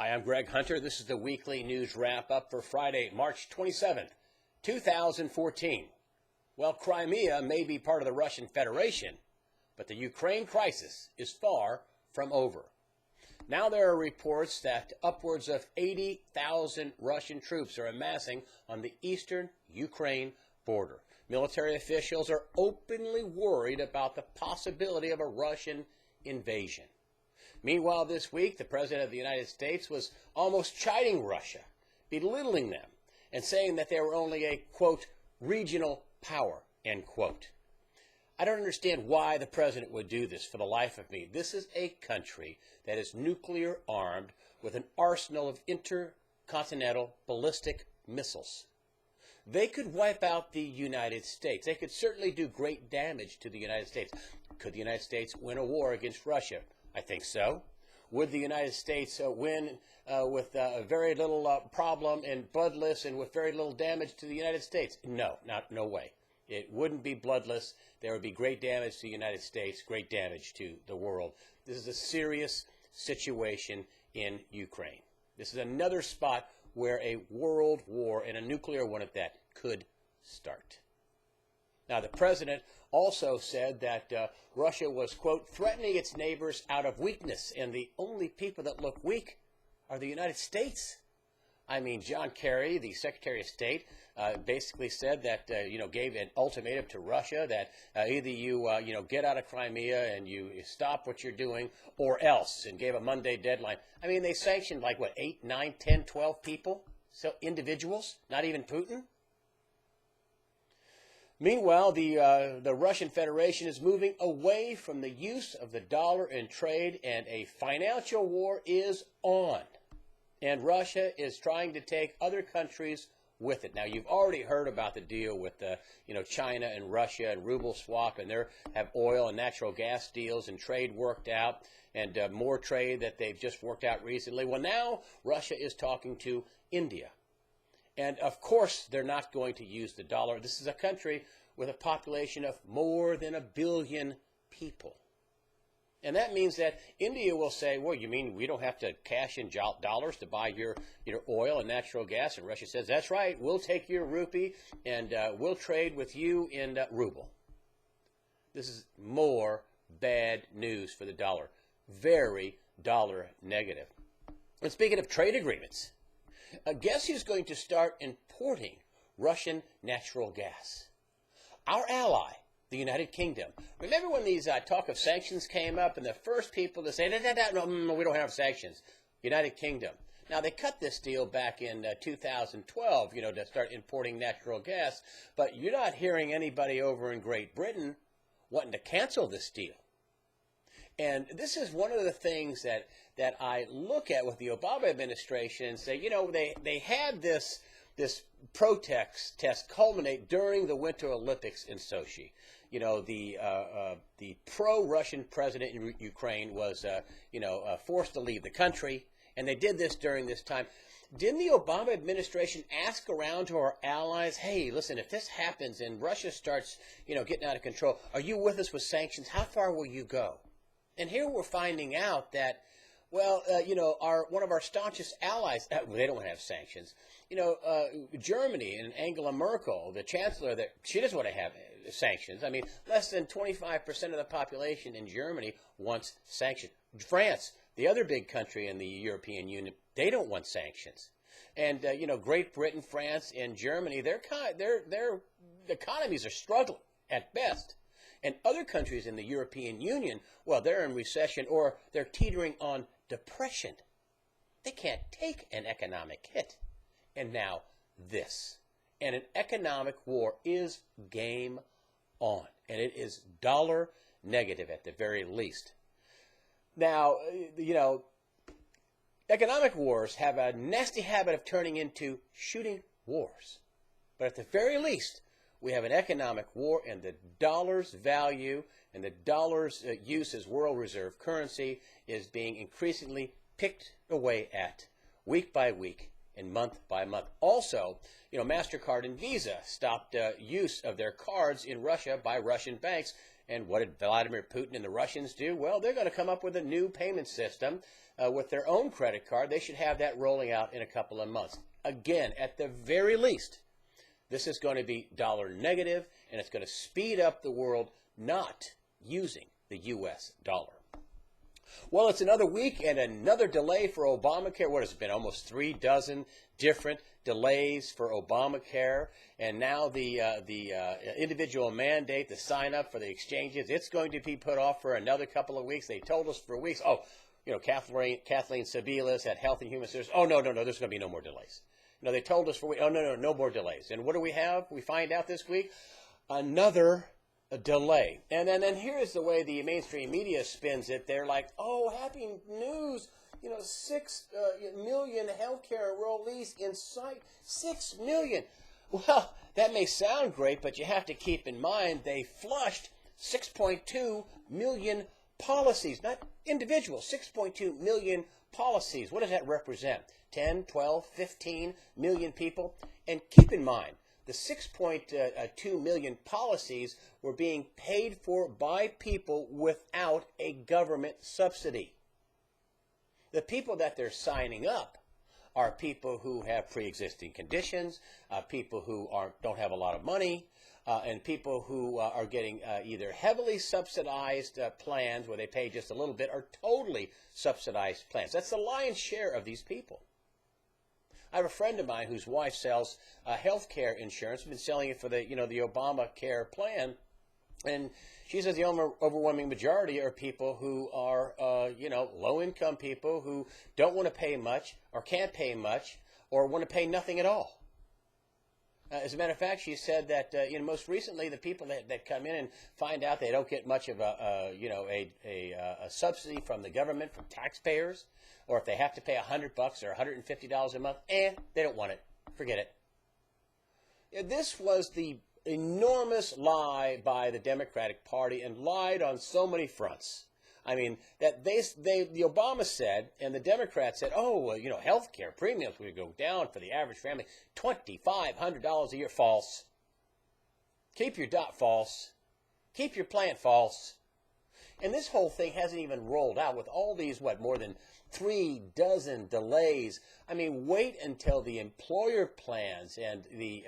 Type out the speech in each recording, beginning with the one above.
Hi, I'm Greg Hunter. This is the weekly news wrap-up for Friday, March 27th, 2014. Well, Crimea may be part of the Russian Federation, but the Ukraine crisis is far from over. Now there are reports that upwards of 80,000 Russian troops are amassing on the eastern Ukraine border. Military officials are openly worried about the possibility of a Russian invasion. Meanwhile, this week, the President of the United States was almost chiding Russia, belittling them, and saying that they were only a, quote, regional power, end quote. I don't understand why the President would do this for the life of me. This is a country that is nuclear armed with an arsenal of intercontinental ballistic missiles. They could wipe out the United States. They could certainly do great damage to the United States. Could the United States win a war against Russia? I think so. Would the United States win with very little problem and bloodless and with very little damage to the United States? No, no way. It wouldn't be bloodless. There would be great damage to the United States, great damage to the world. This is a serious situation in Ukraine. This is another spot where a world war, and a nuclear one at that, could start. Now, the President also said that Russia was, quote, threatening its neighbors out of weakness, and the only people that look weak are the United States. I mean, John Kerry, the Secretary of State, basically said that, gave an ultimatum to Russia that either you, get out of Crimea and you stop what you're doing or else, and gave a Monday deadline. I mean, they sanctioned like, what, 8, 9, 10, 12 people? So individuals, not even Putin? Meanwhile, the Russian Federation is moving away from the use of the dollar in trade, and a financial war is on. And Russia is trying to take other countries with it. Now, you've already heard about the deal with China and Russia and ruble swap, and they have oil and natural gas deals and trade worked out, and more trade that they've just worked out recently. Well, now Russia is talking to India. And, of course, they're not going to use the dollar. This is a country with a population of more than 1 billion people. And that means that India will say, well, you mean we don't have to cash in dollars to buy your oil and natural gas? And Russia says, that's right, we'll take your rupee and we'll trade with you in ruble. This is more bad news for the dollar. Very dollar negative. And speaking of trade agreements, guess who's going to start importing Russian natural gas? Our ally, the United Kingdom. Remember when these talk of sanctions came up, and the first people to say, no, we don't have sanctions? United Kingdom. Now, they cut this deal back in 2012, to start importing natural gas, but you're not hearing anybody over in Great Britain wanting to cancel this deal. And this is one of the things that I look at with the Obama administration and say, they had this protest test culminate during the Winter Olympics in Sochi. The pro-Russian president in Ukraine was, forced to leave the country, and they did this during this time. Didn't the Obama administration ask around to our allies, hey, listen, if this happens and Russia starts, getting out of control, are you with us with sanctions? How far will you go? And here we're finding out that, well, one of our staunchest allies, they don't have sanctions. Germany and Angela Merkel, the chancellor, she doesn't want to have sanctions. I mean, less than 25% of the population in Germany wants sanctions. France, the other big country in the European Union, they don't want sanctions. And, Great Britain, France, and Germany, their economies are struggling at best. And other countries in the European Union, well, they're in recession or they're teetering on depression. They can't take an economic hit. And now this. And an economic war is game on. And it is dollar negative at the very least. Now, economic wars have a nasty habit of turning into shooting wars. But at the very least, we have an economic war, and the dollar's value and the dollar's use as world reserve currency is being increasingly picked away at week by week and month by month. Also, MasterCard and Visa stopped use of their cards in Russia by Russian banks, And what did Vladimir Putin and the Russians do? Well, they're going to come up with a new payment system with their own credit card. They should have that rolling out in a couple of months. Again, at the very least, this is going to be dollar negative, and it's going to speed up the world not using the U.S. dollar. Well, it's another week and another delay for ObamaCare. What has it been? Almost 36 different delays for ObamaCare. And now the individual mandate, the sign up for the exchanges, it's going to be put off for another couple of weeks. They told us for weeks, Kathleen Sebelius at Health and Human Services, no, there's going to be no more delays. No, they told us for weeks, no more delays. And what do we have? We find out this week, another delay. And then here's the way the mainstream media spins it. They're like, happy news. 6 million healthcare enrollees in sight. 6 million. Well, that may sound great, but you have to keep in mind they flushed 6.2 million policies, not individuals, 6.2 million policies. What does that represent? 10, 12, 15 million people? And keep in mind, the 6.2 million policies were being paid for by people without a government subsidy. The people that they're signing up are people who have pre-existing conditions, people who don't have a lot of money, and people who are getting either heavily subsidized plans where they pay just a little bit or totally subsidized plans. That's the lion's share of these people. I have a friend of mine whose wife sells health care insurance. We've been selling it for the ObamaCare plan. And she says the overwhelming majority are people who are, low-income people who don't want to pay much or can't pay much or want to pay nothing at all. As a matter of fact, she said that, most recently the people that come in and find out they don't get much of a subsidy from the government, from taxpayers, or if they have to pay $100 or $150 a month, they don't want it. Forget it. This was the enormous lie by the Democratic Party, and lied on so many fronts. I mean, that the Obama said, and the Democrats said, health care premiums would go down for the average family, $2,500 a year. False. Keep your dot false. Keep your plant false. And this whole thing hasn't even rolled out with all these, more than 36 delays. I mean, wait until the employer plans and the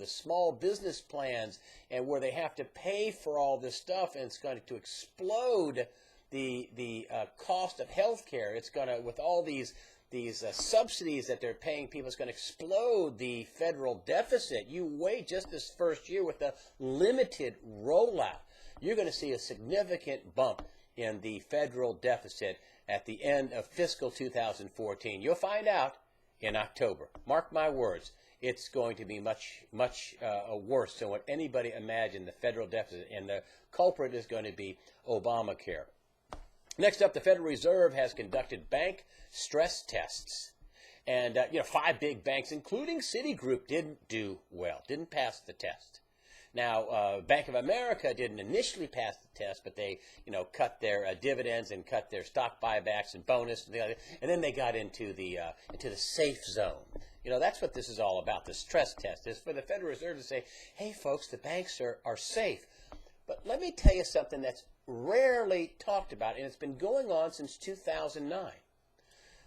small business plans, and where they have to pay for all this stuff, and it's going to explode the cost of health care. It's going to, with all these subsidies that they're paying people, it's going to explode the federal deficit. You wait just this first year with the limited rollout. You're going to see a significant bump in the federal deficit at the end of fiscal 2014. You'll find out in October. Mark my words, it's going to be much worse than what anybody imagined, the federal deficit, and the culprit is going to be Obamacare. Next up, the Federal Reserve has conducted bank stress tests. And, 5 big banks, including Citigroup, didn't do well, didn't pass the test. Now, Bank of America didn't initially pass the test, but they, cut their dividends and cut their stock buybacks and bonus, and then they got into the safe zone. That's what this is all about. The stress test is for the Federal Reserve to say, hey, folks, the banks are safe. But let me tell you something that's rarely talked about, and it's been going on since 2009.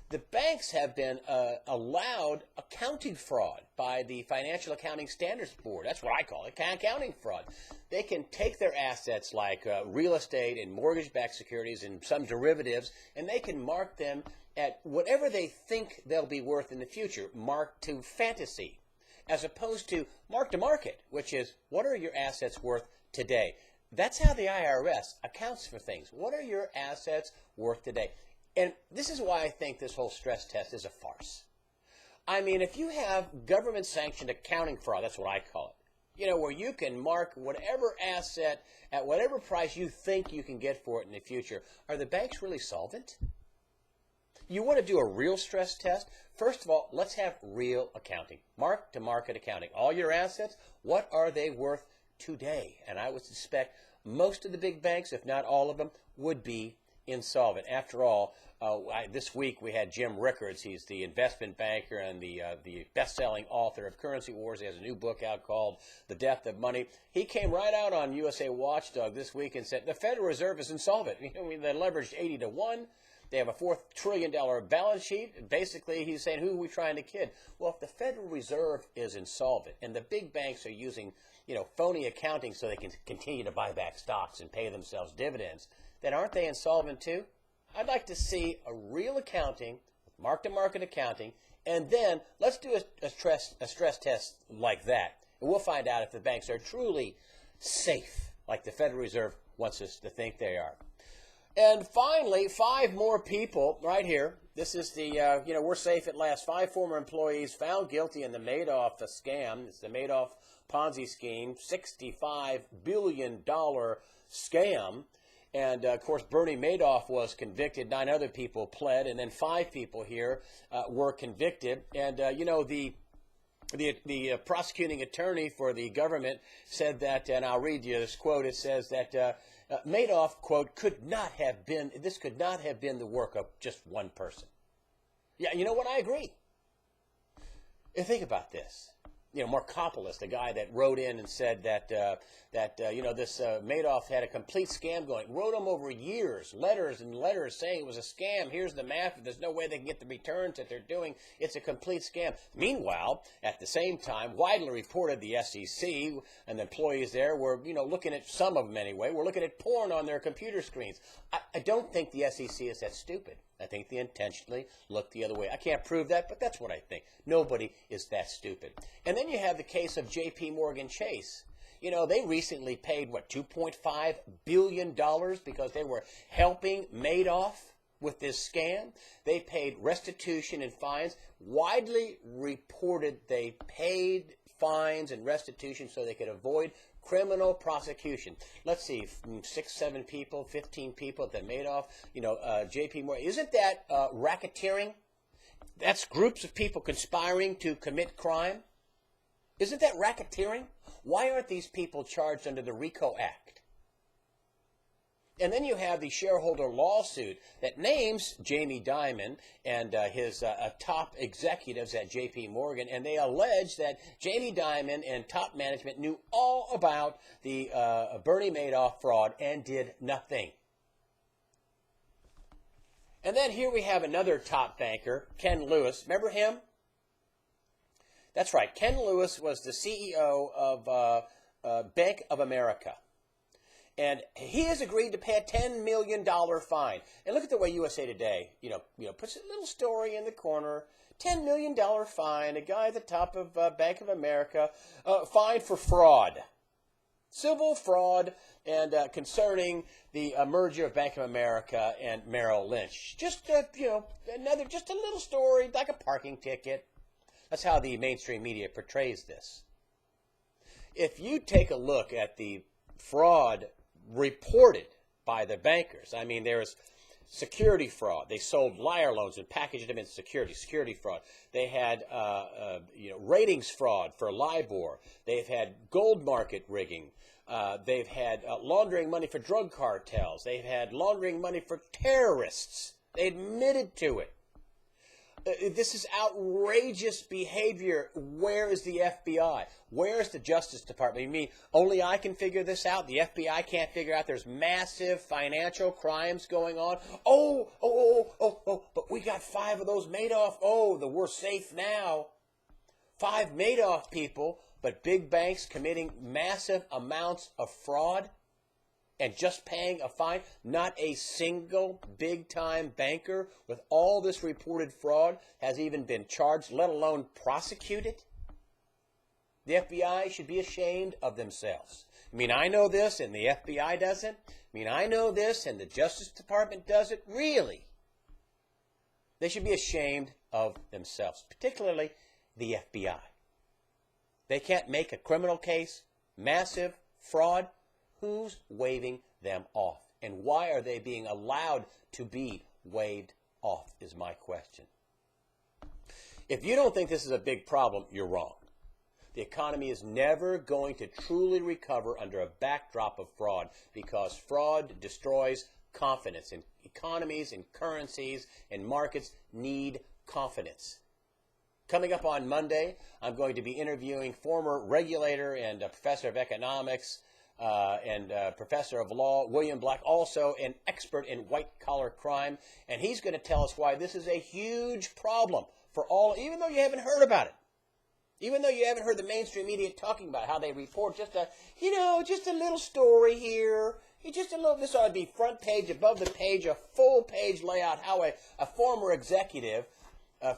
The banks have been allowed accounting fraud by the Financial Accounting Standards Board. That's what I call it, accounting fraud. They can take their assets like real estate and mortgage-backed securities and some derivatives, and they can mark them at whatever they think they'll be worth in the future, marked to fantasy, as opposed to mark to market, which is what are your assets worth today? That's how the IRS accounts for things. What are your assets worth today? And this is why I think this whole stress test is a farce. I mean, if you have government-sanctioned accounting fraud, that's what I call it, where you can mark whatever asset at whatever price you think you can get for it in the future, are the banks really solvent? You want to do a real stress test? First of all, let's have real accounting, mark-to-market accounting. All your assets, what are they worth today? And I would suspect most of the big banks, if not all of them, would be insolvent. After all, this week we had Jim Rickards. He's the investment banker and the best-selling author of Currency Wars. He has a new book out called The Death of Money. He came right out on USA Watchdog this week and said the Federal Reserve is insolvent. They're leveraged 80 to 1. They have a $4 trillion balance sheet. Basically, he's saying, who are we trying to kid? Well, if the Federal Reserve is insolvent and the big banks are using, phony accounting so they can continue to buy back stocks and pay themselves dividends, then aren't they insolvent too? I'd like to see a real accounting, mark-to-market accounting, and then let's do a stress test like that, and we'll find out if the banks are truly safe, like the Federal Reserve wants us to think they are. And finally, 5 more people right here. This is the, we're safe at last. 5 former employees found guilty in the Madoff scam. It's the Madoff Ponzi scheme, $65 billion scam. And, of course, Bernie Madoff was convicted. 9 other people pled, and then 5 people here were convicted. And, the prosecuting attorney for the government said that, and I'll read you this quote. It says that Madoff, quote, could not have been the work of just one person. Yeah, you know what? I agree. And think about this. Markopoulos, the guy that wrote in and said that this Madoff had a complete scam going. Wrote him over years, letters and letters saying it was a scam. Here's the math. There's no way they can get the returns that they're doing. It's a complete scam. Meanwhile, at the same time, widely reported the SEC and the employees there were, looking at, some of them anyway, were looking at porn on their computer screens. I don't think the SEC is that stupid. I think they intentionally look the other way. I can't prove that, but that's what I think. Nobody is that stupid. And then you have the case of JPMorgan Chase. They recently paid, $2.5 billion because they were helping Madoff with this scam. They paid restitution and fines. Widely reported they paid fines and restitution so they could avoid criminal prosecution. Let's see, 6, 7 people, 15 people that Madoff, JPMorgan. Isn't that racketeering? That's groups of people conspiring to commit crime. Isn't that racketeering? Why aren't these people charged under the RICO Act? And then you have the shareholder lawsuit that names Jamie Dimon and his top executives at JPMorgan, and they allege that Jamie Dimon and top management knew all about the Bernie Madoff fraud and did nothing. And then here we have another top banker, Ken Lewis. Remember him? That's right. Ken Lewis was the CEO of Bank of America. And he has agreed to pay a $10 million fine. And look at the way USA Today, puts a little story in the corner. $10 million fine. A guy at the top of Bank of America fined for fraud. Civil fraud and concerning the merger of Bank of America and Merrill Lynch. Just, just a little story, like a parking ticket. That's how the mainstream media portrays this. If you take a look at the fraud reported by the bankers, there's security fraud. They sold liar loans and packaged them in security fraud. They had ratings fraud for LIBOR. They've had gold market rigging. They've had laundering money for drug cartels. They've had laundering money for terrorists. They admitted to it. This is outrageous behavior. Where is the FBI? Where is the Justice Department? You mean only I can figure this out? The FBI can't figure out there's massive financial crimes going on? But we got 5 of those Madoff. We're safe now. 5 Madoff people, but big banks committing massive amounts of fraud and just paying a fine. Not a single big-time banker with all this reported fraud has even been charged, let alone prosecuted. The FBI should be ashamed of themselves. I know this and the FBI doesn't. I know this and the Justice Department doesn't. Really? They should be ashamed of themselves, particularly the FBI. They can't make a criminal case, massive fraud. Who's waving them off? And why are they being allowed to be waved off is my question. If you don't think this is a big problem, you're wrong. The economy is never going to truly recover under a backdrop of fraud because fraud destroys confidence. And economies and currencies and markets need confidence. Coming up on Monday, I'm going to be interviewing former regulator and professor of economics and professor of law, William Black, also an expert in white-collar crime. And he's going to tell us why this is a huge problem for all, even though you haven't heard about it. Even though you haven't heard the mainstream media talking about how they report just a little story here. Just a little, this ought to be front page, above the page, a full page layout, how a former executive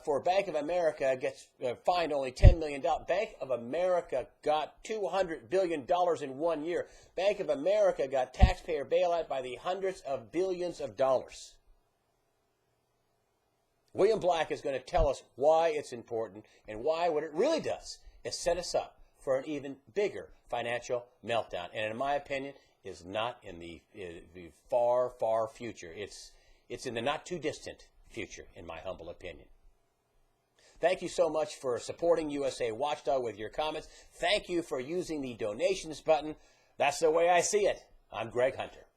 for Bank of America gets fined only $10 million. Bank of America got $200 billion in 1 year. Bank of America got taxpayer bailout by the hundreds of billions of dollars. William Black is going to tell us why it's important and why what it really does is set us up for an even bigger financial meltdown. And in my opinion, is not in the far, far future. It's in the not too distant future, in my humble opinion. Thank you so much for supporting USA Watchdog with your comments. Thank you for using the donations button. That's the way I see it. I'm Greg Hunter.